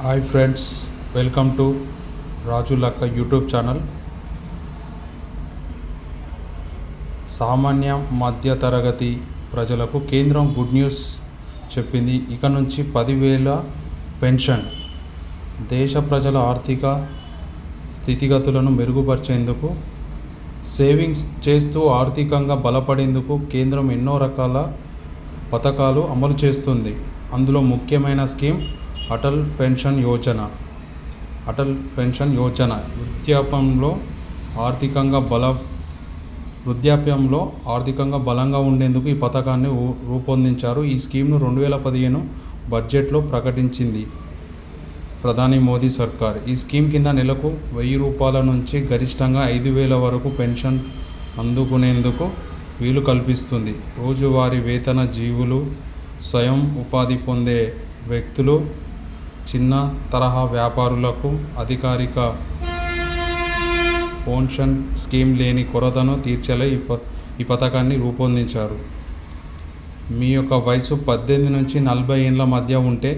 Hi friends, welcome to రాజు లక్క YouTube channel. సామాన్య మధ్య తరగతి ప్రజలకు కేంద్రం గుడ్ న్యూస్ చెప్పింది. ఇక నుంచి 10,000 పెన్షన్. దేశ ప్రజల ఆర్థిక స్థితిగతులను మెరుగుపరిచేందుకు, సేవింగ్స్ చేస్తూ ఆర్థికంగా బలపడేందుకు కేంద్రం ఎన్నో రకాల పథకాలు అమలు చేస్తుంది. అందులో ముఖ్యమైన స్కీమ్ అటల్ పెన్షన్ యోజన. వృద్ధాప్యంలో ఆర్థికంగా బలంగా ఉండేందుకు ఈ పథకాన్ని రూపొందించారు. ఈ స్కీమ్ను 2015 బడ్జెట్లో ప్రకటించింది ప్రధాని మోదీ సర్కార్. ఈ స్కీమ్ కింద నెలకు 1,000 రూపాయల నుంచి గరిష్టంగా 5,000 వరకు పెన్షన్ అందుకునేందుకు వీలు కల్పిస్తుంది. రోజువారీ వేతన జీవులు, స్వయం ఉపాధి పొందే వ్యక్తులు, చిన్న తరహా వ్యాపారులకు అధికారిక పెన్షన్ స్కీమ్ లేని కొరతను తీర్చేలా ఈ పథకాన్ని రూపొందించారు. మీ యొక్క వయసు 18 నుంచి 40 ఏళ్ల మధ్య ఉంటే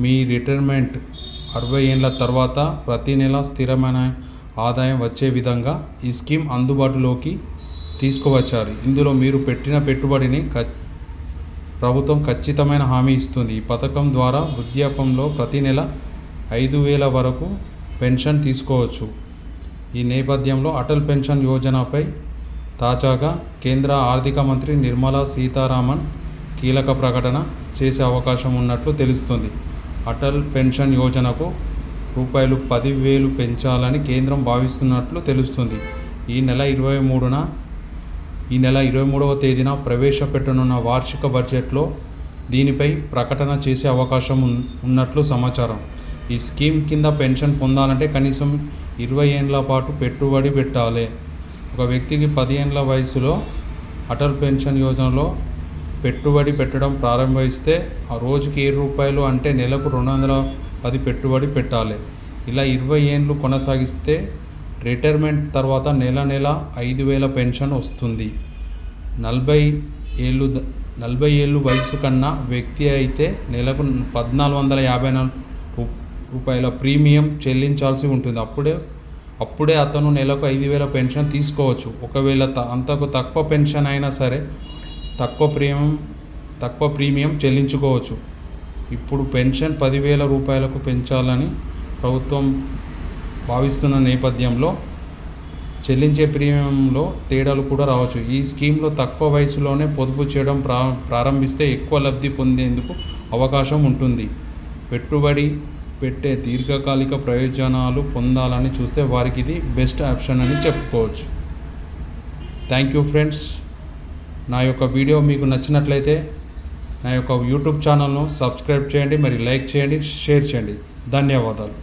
మీ రిటైర్మెంట్ 60 ఏళ్ల తర్వాత ప్రతి నెల స్థిరమైన ఆదాయం వచ్చే విధంగా ఈ స్కీమ్ అందుబాటులోకి తీసుకువచ్చారు. ఇందులో మీరు పెట్టిన పెట్టుబడిని ప్రభుత్వం ఖచ్చితమైన హామీ ఇస్తుంది. ఈ పథకం ద్వారా వృద్ధాప్యంలో ప్రతి నెల 5,000 వరకు పెన్షన్ తీసుకోవచ్చు. ఈ నేపథ్యంలో అటల్ పెన్షన్ యోజనపై తాజాగా కేంద్ర ఆర్థిక మంత్రి నిర్మలా సీతారామన్ కీలక ప్రకటన చేసే అవకాశం ఉన్నట్లు తెలుస్తుంది. అటల్ పెన్షన్ యోజనకు రూపాయలు 10,000 పెంచాలని కేంద్రం భావిస్తున్నట్లు తెలుస్తుంది. ఈ నెల 23వ తేదీన ప్రవేశపెట్టనున్న వార్షిక బడ్జెట్లో దీనిపై ప్రకటన చేసే అవకాశం ఉన్నట్లు సమాచారం. ఈ స్కీమ్ కింద పెన్షన్ పొందాలంటే కనీసం 20 ఏళ్ల పాటు పెట్టుబడి పెట్టాలి. ఒక వ్యక్తికి 10 ఏళ్ల వయసులో అటల్ పెన్షన్ యోజనలో పెట్టుబడి పెట్టడం ప్రారంభిస్తే ఆ రోజుకి 7 రూపాయలు అంటే నెలకు 210 పెట్టుబడి పెట్టాలి. ఇలా 20 ఏళ్ళు కొనసాగిస్తే రిటైర్మెంట్ తర్వాత నెల 5,000 పెన్షన్ వస్తుంది. 40 ఏళ్ళు వయసు కన్నా వ్యక్తి అయితే నెలకు 1,454 రూపాయల ప్రీమియం చెల్లించాల్సి ఉంటుంది. అప్పుడే అతను నెలకు 5,000 పెన్షన్ తీసుకోవచ్చు. ఒకవేళ అంతకు తక్కువ పెన్షన్ అయినా సరే తక్కువ ప్రీమియం చెల్లించుకోవచ్చు. ఇప్పుడు పెన్షన్ 10,000 రూపాయలకు పెంచాలని ప్రభుత్వం భావిస్తున్న నేపథ్యంలో చెల్లించే ప్రీమియంలో తేడాలు కూడా రావచ్చు. ఈ స్కీమ్లో తక్కువ వయసులోనే పొదుపు చేయడం ప్రారంభిస్తే ఎక్కువ లబ్ధి పొందేందుకు అవకాశం ఉంటుంది. పెట్టుబడి పెట్టే దీర్ఘకాలిక ప్రయోజనాలు పొందాలని చూస్తే వారికి ఇది బెస్ట్ ఆప్షన్ అని చెప్పుకోవచ్చు. Thank you friends. నా యొక్క వీడియో మీకు నచ్చినట్లయితే నా యొక్క యూట్యూబ్ ఛానల్ను సబ్స్క్రైబ్ చేయండి, మరి లైక్ చేయండి, షేర్ చేయండి. ధన్యవాదాలు.